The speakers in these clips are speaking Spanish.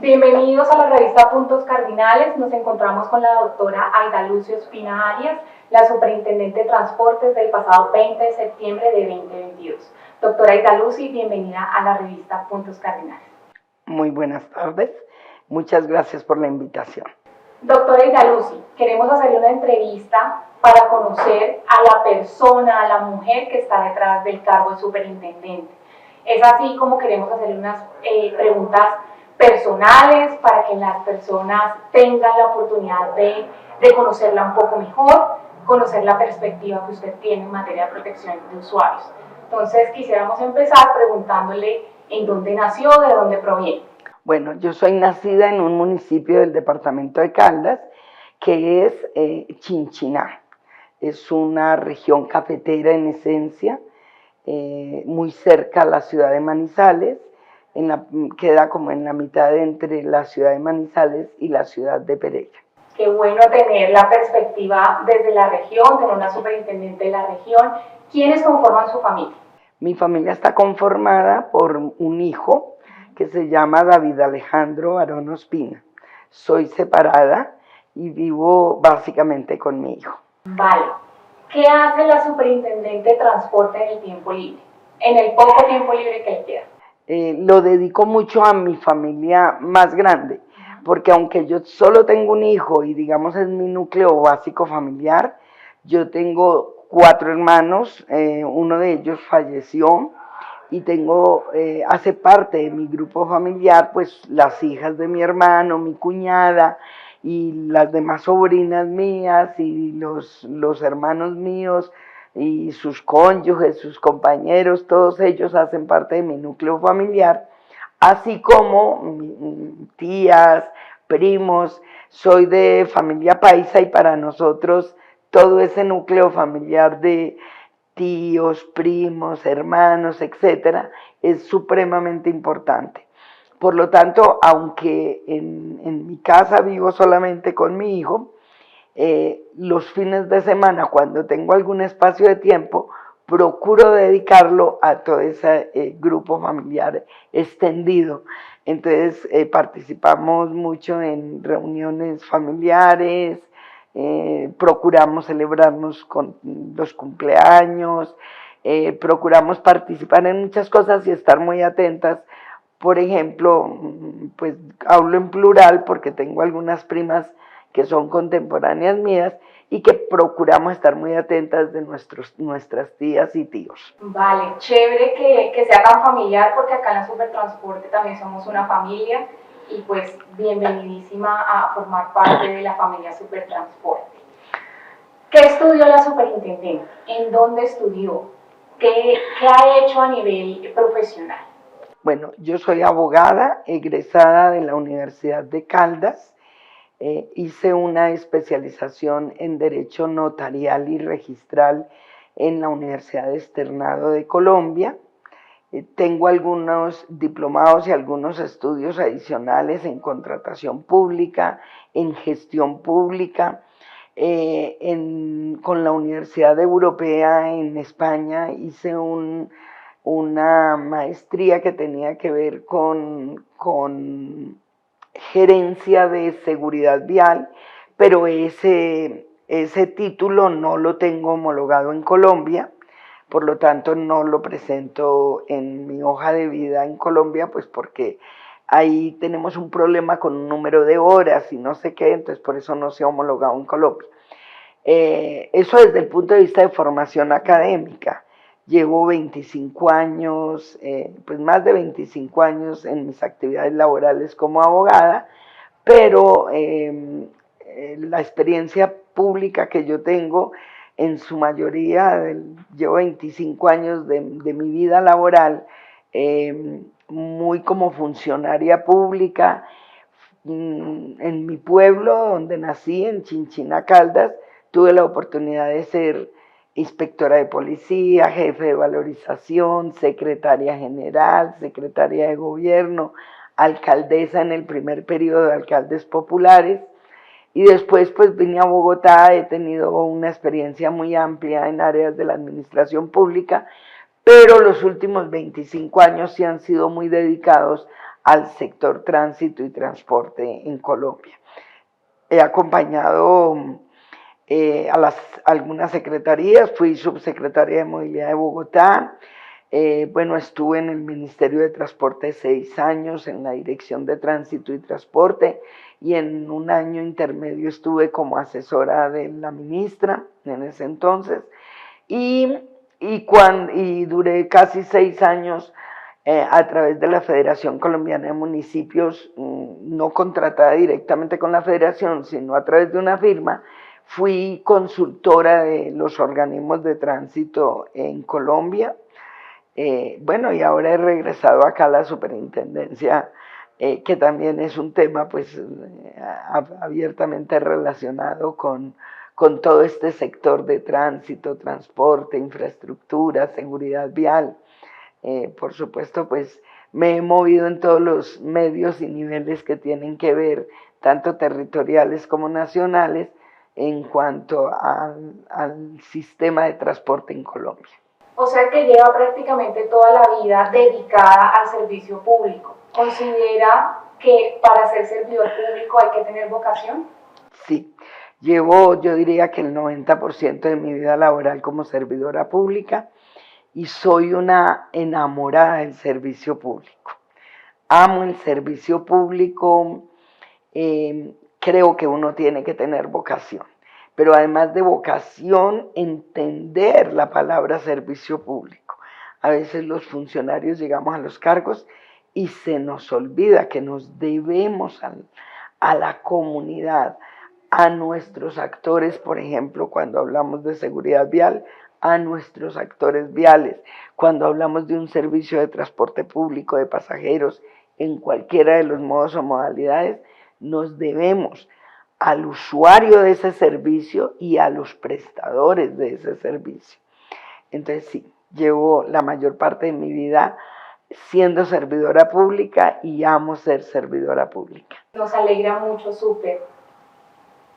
Bienvenidos a la revista Puntos Cardinales. Nos encontramos con la doctora Aida Lucy Ospina Arias, la superintendente de Transportes del pasado 20 de septiembre de 2022. Doctora Aida Lucy, bienvenida a la revista Puntos Cardinales. Muy buenas tardes. Muchas gracias por la invitación. Doctora Aida Lucy, queremos hacerle una entrevista para conocer a la persona, a la mujer que está detrás del cargo de superintendente. Es así como queremos hacerle unas preguntas personales para que las personas tengan la oportunidad de conocerla un poco mejor, conocer la perspectiva que usted tiene en materia de protección de usuarios. Entonces quisiéramos empezar preguntándole en dónde nació, de dónde proviene. Bueno, yo soy nacida en un municipio del departamento de Caldas, que es Chinchiná. Es una región cafetera en esencia, muy cerca a la ciudad de Manizales, queda como en la mitad entre la ciudad de Manizales y la ciudad de Pereira. Qué bueno tener la perspectiva desde la región, tener una superintendente de la región. ¿Quiénes conforman su familia? Mi familia está conformada por un hijo que se llama David Alejandro Barón Ospina. Soy separada y vivo básicamente con mi hijo. Vale. ¿Qué hace la superintendente de transporte en el tiempo libre? En el poco tiempo libre que le queda. Lo dedico mucho a mi familia más grande, porque aunque yo solo tengo un hijo y digamos es mi núcleo básico familiar, yo tengo 4 hermanos, uno de ellos falleció y hace parte de mi grupo familiar pues las hijas de mi hermano, mi cuñada y las demás sobrinas mías y los hermanos míos y sus cónyuges, sus compañeros, todos ellos hacen parte de mi núcleo familiar, así como tías, primos. Soy de familia paisa y para nosotros todo ese núcleo familiar de tíos, primos, hermanos, etcétera, es supremamente importante. Por lo tanto, aunque en mi casa vivo solamente con mi hijo, los fines de semana, cuando tengo algún espacio de tiempo, procuro dedicarlo a todo ese grupo familiar extendido. Entonces, participamos mucho en reuniones familiares, procuramos celebrarnos con los cumpleaños, procuramos participar en muchas cosas y estar muy atentas. Por ejemplo, pues hablo en plural porque tengo algunas primas que son contemporáneas mías y que procuramos estar muy atentas de nuestras tías y tíos. Vale, chévere que sea tan familiar, porque acá en la Supertransporte también somos una familia y pues bienvenidísima a formar parte de la familia Supertransporte. ¿Qué estudió la superintendente? ¿En dónde estudió? ¿Qué ha hecho a nivel profesional? Bueno, yo soy abogada, egresada de la Universidad de Caldas. Hice una especialización en Derecho Notarial y Registral en la Universidad Externado de Colombia. Tengo algunos diplomados y algunos estudios adicionales en contratación pública, en gestión pública. Con la Universidad Europea en España hice una maestría que tenía que ver con gerencia de seguridad vial, pero ese título no lo tengo homologado en Colombia, por lo tanto no lo presento en mi hoja de vida en Colombia, pues porque ahí tenemos un problema con un número de horas y no sé qué, entonces por eso no se ha homologado en Colombia. Eso desde el punto de vista de formación académica. Llevo 25 años, pues más de 25 años en mis actividades laborales como abogada, pero la experiencia pública que yo tengo, en su mayoría, llevo 25 años de mi vida laboral, muy como funcionaria pública, en mi pueblo donde nací, en Chinchiná, Caldas, tuve la oportunidad de ser inspectora de policía, jefe de valorización, secretaria general, secretaria de gobierno, alcaldesa en el primer periodo de alcaldes populares, y después pues vine a Bogotá. He tenido una experiencia muy amplia en áreas de la administración pública, pero los últimos 25 años sí han sido muy dedicados al sector tránsito y transporte en Colombia. He acompañado algunas secretarías, fui subsecretaria de Movilidad de Bogotá, bueno, estuve en el Ministerio de Transporte 6 años en la Dirección de Tránsito y Transporte y en un año intermedio estuve como asesora de la ministra en ese entonces y duré casi 6 años a través de la Federación Colombiana de Municipios, no contratada directamente con la federación, sino a través de una firma. Fui consultora de los organismos de tránsito en Colombia. Bueno, y ahora he regresado acá a la superintendencia, que también es un tema pues abiertamente relacionado con todo este sector de tránsito, transporte, infraestructura, seguridad vial. Por supuesto, pues me he movido en todos los medios y niveles que tienen que ver, tanto territoriales como nacionales, en cuanto al sistema de transporte en Colombia. O sea que lleva prácticamente toda la vida dedicada al servicio público. ¿Considera que para ser servidor público hay que tener vocación? Sí, llevo, yo diría que el 90% de mi vida laboral como servidora pública y soy una enamorada del servicio público. Amo el servicio público, creo que uno tiene que tener vocación, pero además de vocación, entender la palabra servicio público. A veces los funcionarios llegamos a los cargos y se nos olvida que nos debemos a la comunidad, a nuestros actores, por ejemplo, cuando hablamos de seguridad vial, a nuestros actores viales, cuando hablamos de un servicio de transporte público de pasajeros en cualquiera de los modos o modalidades, nos debemos al usuario de ese servicio y a los prestadores de ese servicio. Entonces sí, llevo la mayor parte de mi vida siendo servidora pública y amo ser servidora pública. Nos alegra mucho, súper.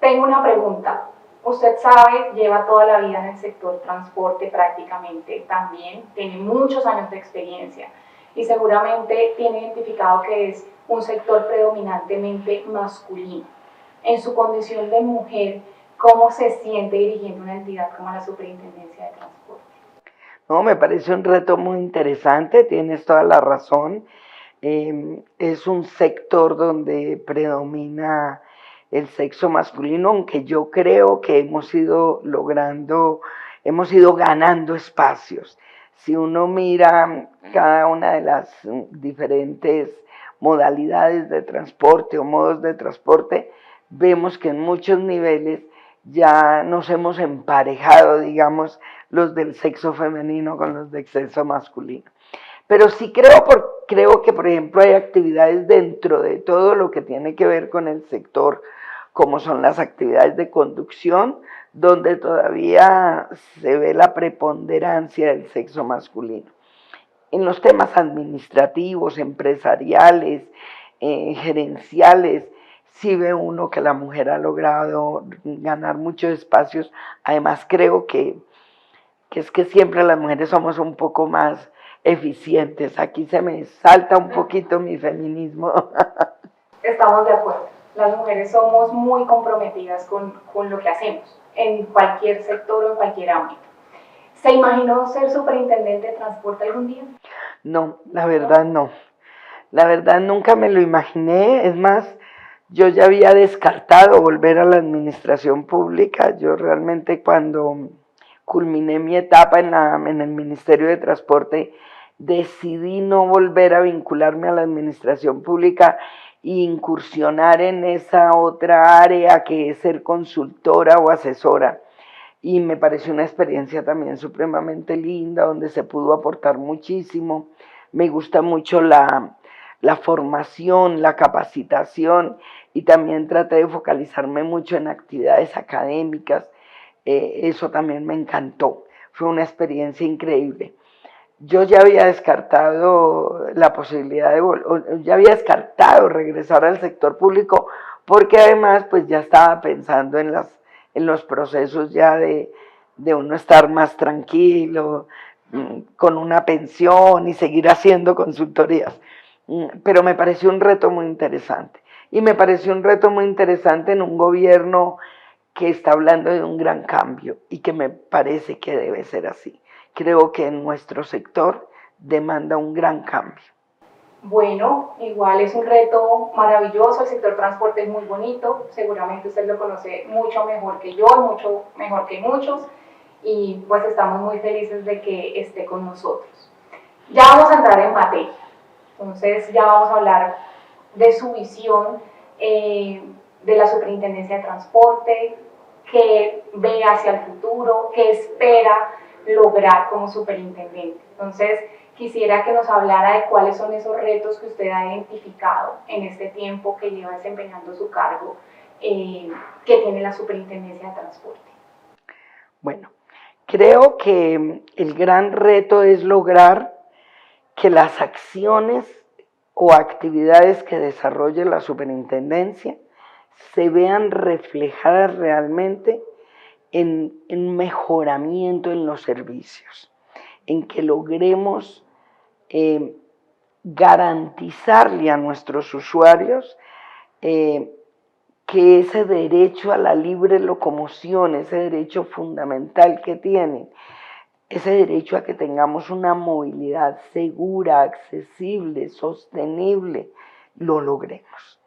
Tengo una pregunta. Usted sabe, lleva toda la vida en el sector transporte prácticamente también, tiene muchos años de experiencia y seguramente tiene identificado que es un sector predominantemente masculino. En su condición de mujer, ¿cómo se siente dirigiendo una entidad como la Superintendencia de Transporte? No, me parece un reto muy interesante, tienes toda la razón. Es un sector donde predomina el sexo masculino, aunque yo creo que hemos ido ganando espacios. Si uno mira cada una de las diferentes modalidades de transporte o modos de transporte, vemos que en muchos niveles ya nos hemos emparejado, digamos, los del sexo femenino con los del sexo masculino. Pero sí creo que, por ejemplo, hay actividades dentro de todo lo que tiene que ver con el sector, como son las actividades de conducción, donde todavía se ve la preponderancia del sexo masculino. En los temas administrativos, empresariales, gerenciales, sí ve uno que la mujer ha logrado ganar muchos espacios. Además creo que es que siempre las mujeres somos un poco más eficientes. Aquí se me salta un poquito mi feminismo. Estamos de acuerdo. Las mujeres somos muy comprometidas con lo que hacemos, en cualquier sector o en cualquier ámbito. ¿Se imaginó ser superintendente de transporte algún día? No, la verdad no. La verdad nunca me lo imaginé. Es más, yo ya había descartado volver a la administración pública. Yo realmente cuando culminé mi etapa en el Ministerio de Transporte, decidí no volver a vincularme a la administración pública e incursionar en esa otra área que es ser consultora o asesora. Y me pareció una experiencia también supremamente linda, donde se pudo aportar muchísimo. Me gusta mucho la formación, la capacitación, y también traté de focalizarme mucho en actividades académicas. Eso también me encantó, fue una experiencia increíble. Yo ya había descartado la posibilidad ya había descartado regresar al sector público, porque además pues ya estaba pensando en los procesos ya de uno estar más tranquilo, con una pensión y seguir haciendo consultorías. pero me pareció un reto muy interesante. Y me pareció un reto muy interesante en un gobierno que está hablando de un gran cambio y que me parece que debe ser así. Creo que en nuestro sector demanda un gran cambio. Bueno, igual es un reto maravilloso, el sector transporte es muy bonito, seguramente usted lo conoce mucho mejor que yo, mucho mejor que muchos, y pues estamos muy felices de que esté con nosotros. Ya vamos a entrar en materia, entonces ya vamos a hablar de su visión de la Superintendencia de Transporte, qué ve hacia el futuro, qué espera lograr como superintendente. Entonces, quisiera que nos hablara de cuáles son esos retos que usted ha identificado en este tiempo que lleva desempeñando su cargo que tiene la Superintendencia de Transporte. Bueno, creo que el gran reto es lograr que las acciones o actividades que desarrolle la superintendencia se vean reflejadas realmente en mejoramiento en los servicios, en que logremos garantizarle a nuestros usuarios que ese derecho a la libre locomoción, ese derecho fundamental que tienen, ese derecho a que tengamos una movilidad segura, accesible, sostenible, lo logremos.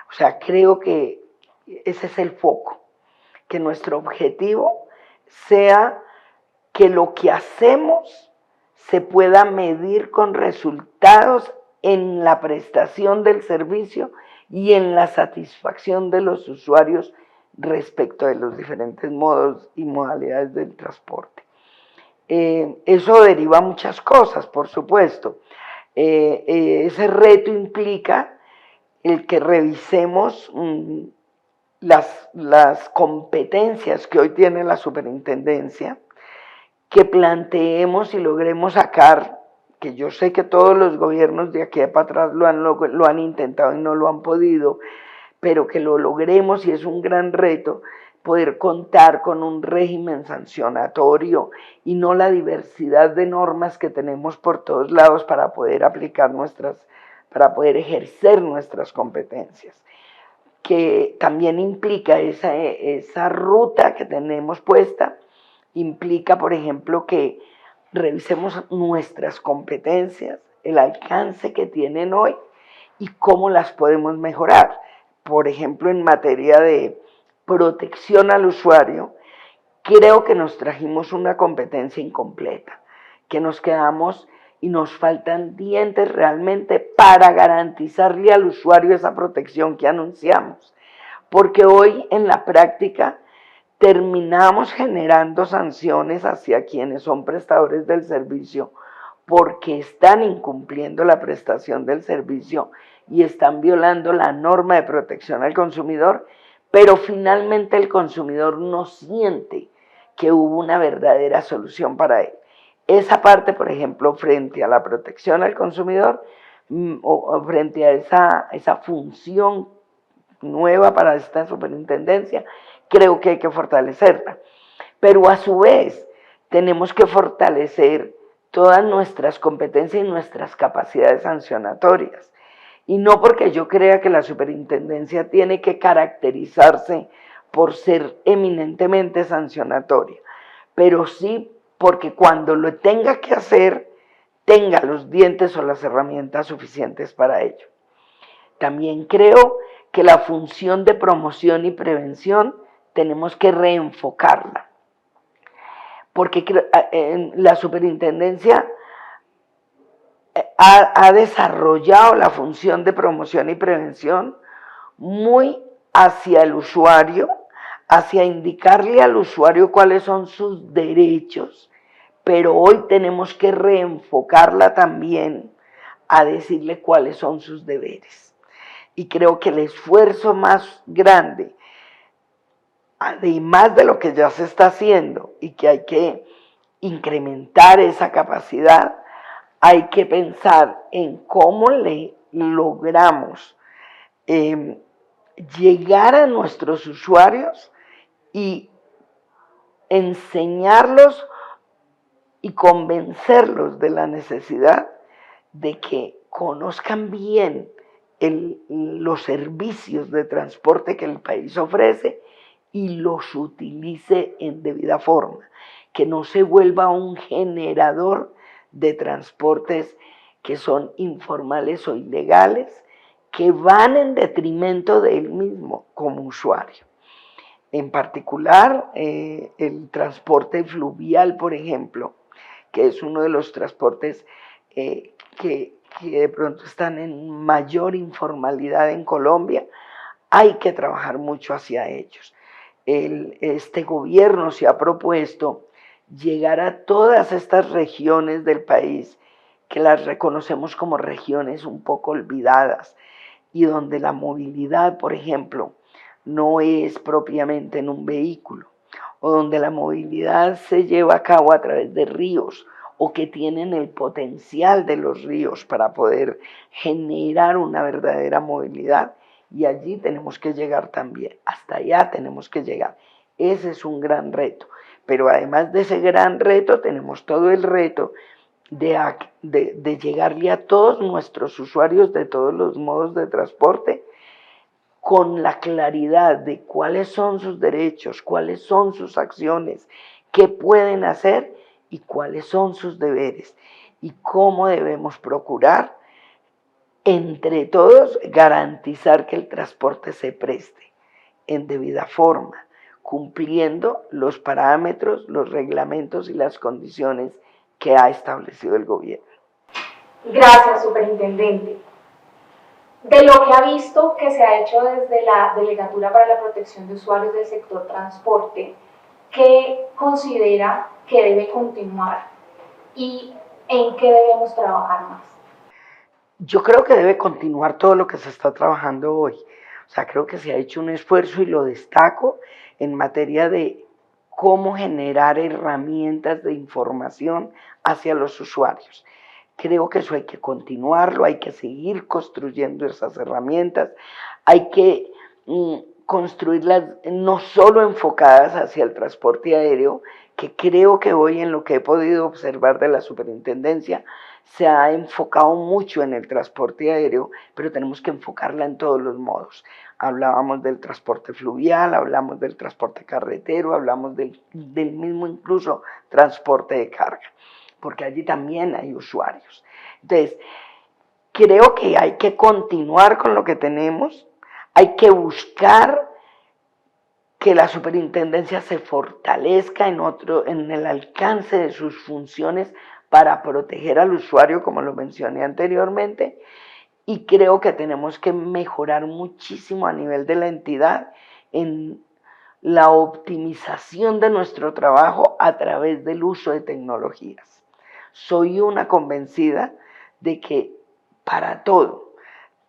O sea, creo que ese es el foco, que nuestro objetivo sea que lo que hacemos se pueda medir con resultados en la prestación del servicio y en la satisfacción de los usuarios respecto de los diferentes modos y modalidades del transporte. Eso deriva muchas cosas, por supuesto. Ese reto implica el que revisemos las competencias que hoy tiene la superintendencia, que planteemos y logremos sacar, que yo sé que todos los gobiernos de aquí para atrás lo han intentado y no lo han podido, pero que lo logremos, y es un gran reto poder contar con un régimen sancionatorio y no la diversidad de normas que tenemos por todos lados para poder aplicar para poder ejercer nuestras competencias, que también implica esa ruta que tenemos puesta, implica, por ejemplo, que revisemos nuestras competencias, el alcance que tienen hoy y cómo las podemos mejorar. Por ejemplo, en materia de protección al usuario, creo que nos trajimos una competencia incompleta, que nos quedamos y nos faltan dientes realmente para garantizarle al usuario esa protección que anunciamos. Porque hoy en la práctica terminamos generando sanciones hacia quienes son prestadores del servicio porque están incumpliendo la prestación del servicio y están violando la norma de protección al consumidor, pero finalmente el consumidor no siente que hubo una verdadera solución para él. Esa parte, por ejemplo, frente a la protección al consumidor, o frente a esa función nueva para esta superintendencia, creo que hay que fortalecerla. Pero a su vez, tenemos que fortalecer todas nuestras competencias y nuestras capacidades sancionatorias. Y no porque yo crea que la superintendencia tiene que caracterizarse por ser eminentemente sancionatoria, pero sí porque cuando lo tenga que hacer, tenga los dientes o las herramientas suficientes para ello. También creo que la función de promoción y prevención tenemos que reenfocarla, porque la superintendencia ha desarrollado la función de promoción y prevención muy hacia el usuario, hacia indicarle al usuario cuáles son sus derechos, pero hoy tenemos que reenfocarla también a decirle cuáles son sus deberes. Y creo que el esfuerzo más grande, además de lo que ya se está haciendo y que hay que incrementar esa capacidad, hay que pensar en cómo le logramos llegar a nuestros usuarios y enseñarlos y convencerlos de la necesidad de que conozcan bien los servicios de transporte que el país ofrece y los utilice en debida forma, que no se vuelva un generador de transportes que son informales o ilegales, que van en detrimento de él mismo como usuario. En particular, el transporte fluvial, por ejemplo, que es uno de los transportes que de pronto están en mayor informalidad en Colombia, hay que trabajar mucho hacia ellos. Este gobierno se ha propuesto llegar a todas estas regiones del país, que las reconocemos como regiones un poco olvidadas, y donde la movilidad, por ejemplo, no es propiamente en un vehículo, o donde la movilidad se lleva a cabo a través de ríos, o que tienen el potencial de los ríos para poder generar una verdadera movilidad, y allí tenemos que llegar también, hasta allá tenemos que llegar. Ese es un gran reto, pero además de ese gran reto tenemos todo el reto de llegarle a todos nuestros usuarios de todos los modos de transporte con la claridad de cuáles son sus derechos, cuáles son sus acciones, qué pueden hacer y cuáles son sus deberes y cómo debemos procurar entre todos garantizar que el transporte se preste en debida forma, cumpliendo los parámetros, los reglamentos y las condiciones que ha establecido el gobierno. Gracias, superintendente. De lo que ha visto que se ha hecho desde la Delegatura para la Protección de Usuarios del Sector Transporte, ¿qué considera que debe continuar y en qué debemos trabajar más? Yo creo que debe continuar todo lo que se está trabajando hoy. O sea, creo que se ha hecho un esfuerzo y lo destaco en materia de cómo generar herramientas de información hacia los usuarios. Creo que eso hay que continuarlo, hay que seguir construyendo esas herramientas, hay que construirlas no solo enfocadas hacia el transporte aéreo, que creo que hoy en lo que he podido observar de la superintendencia se ha enfocado mucho en el transporte aéreo, pero tenemos que enfocarla en todos los modos. Hablábamos del transporte fluvial, hablamos del transporte carretero, hablamos del mismo incluso transporte de carga, porque allí también hay usuarios. Entonces, creo que hay que continuar con lo que tenemos, hay que buscar que la superintendencia se fortalezca en el alcance de sus funciones para proteger al usuario, como lo mencioné anteriormente, y creo que tenemos que mejorar muchísimo a nivel de la entidad en la optimización de nuestro trabajo a través del uso de tecnologías. Soy una convencida de que para todo,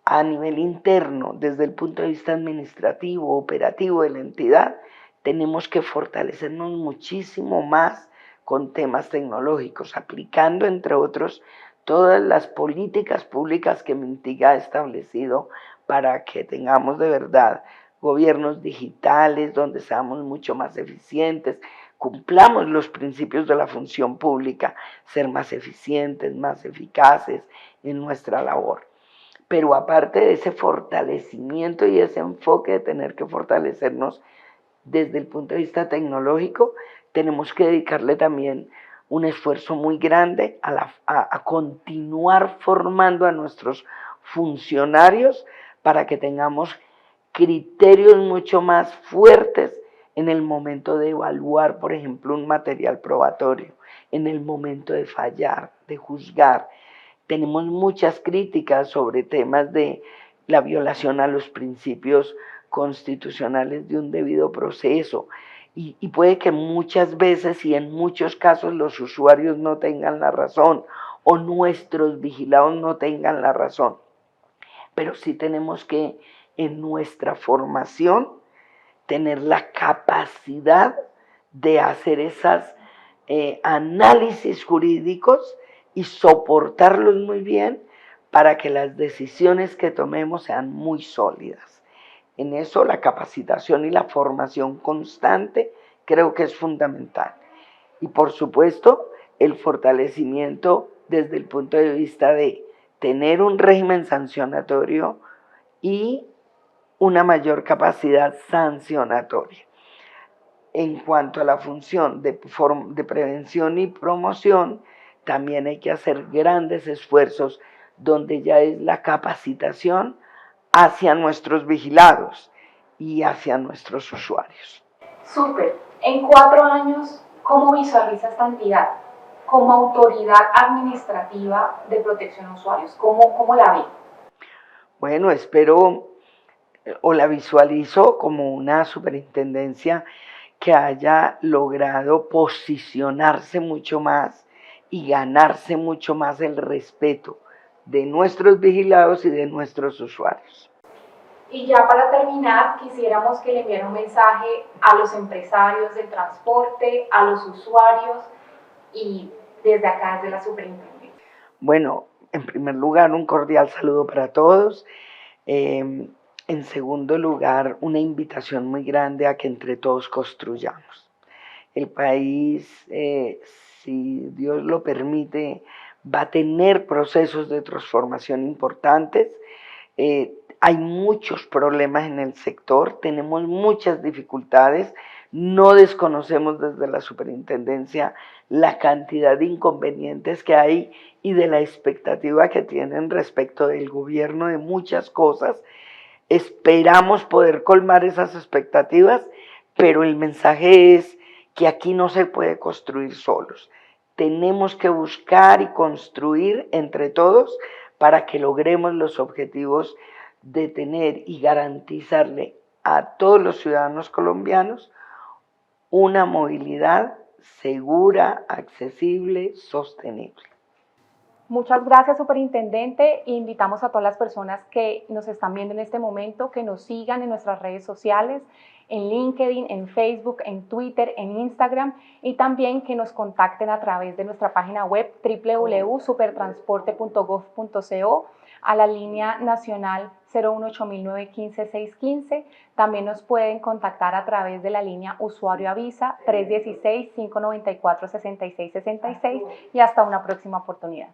a nivel interno, desde el punto de vista administrativo, operativo de la entidad, tenemos que fortalecernos muchísimo más con temas tecnológicos, aplicando, entre otros, todas las políticas públicas que Mintic ha establecido para que tengamos de verdad gobiernos digitales donde seamos mucho más eficientes, cumplamos los principios de la función pública, ser más eficientes, más eficaces en nuestra labor. Pero aparte de ese fortalecimiento y ese enfoque de tener que fortalecernos desde el punto de vista tecnológico, tenemos que dedicarle también un esfuerzo muy grande a continuar formando a nuestros funcionarios para que tengamos criterios mucho más fuertes en el momento de evaluar, por ejemplo, un material probatorio, en el momento de fallar, de juzgar. Tenemos muchas críticas sobre temas de la violación a los principios constitucionales de un debido proceso, y puede que muchas veces y en muchos casos los usuarios no tengan la razón o nuestros vigilados no tengan la razón, pero sí tenemos que en nuestra formación tener la capacidad de hacer esos análisis jurídicos y soportarlos muy bien para que las decisiones que tomemos sean muy sólidas. En eso la capacitación y la formación constante creo que es fundamental. Y por supuesto el fortalecimiento desde el punto de vista de tener un régimen sancionatorio y una mayor capacidad sancionatoria. En cuanto a la función de prevención y promoción, también hay que hacer grandes esfuerzos donde ya es la capacitación hacia nuestros vigilados y hacia nuestros usuarios. Súper. En 4 años, ¿cómo visualiza esta entidad como autoridad administrativa de protección a usuarios? ¿Cómo la ve? Bueno, espero o la visualizo como una superintendencia que haya logrado posicionarse mucho más y ganarse mucho más el respeto de nuestros vigilados y de nuestros usuarios. Y ya para terminar, quisiéramos que le enviara un mensaje a los empresarios del transporte, a los usuarios y desde acá, desde la superintendencia. Bueno, en primer lugar, un cordial saludo para todos. En segundo lugar, una invitación muy grande a que entre todos construyamos. El país, si Dios lo permite, va a tener procesos de transformación importantes. Hay muchos problemas en el sector, tenemos muchas dificultades, no desconocemos desde la superintendencia la cantidad de inconvenientes que hay y de la expectativa que tienen respecto del gobierno de muchas cosas. Esperamos poder colmar esas expectativas, pero el mensaje es que aquí no se puede construir solos. Tenemos que buscar y construir entre todos para que logremos los objetivos de tener y garantizarle a todos los ciudadanos colombianos una movilidad segura, accesible, sostenible. Muchas gracias, superintendente. Invitamos a todas las personas que nos están viendo en este momento que nos sigan en nuestras redes sociales, en LinkedIn, en Facebook, en Twitter, en Instagram y también que nos contacten a través de nuestra página web www.supertransporte.gov.co a la línea nacional 018-915-615. También nos pueden contactar a través de la línea Usuario Avisa 316-594-6666 y hasta una próxima oportunidad.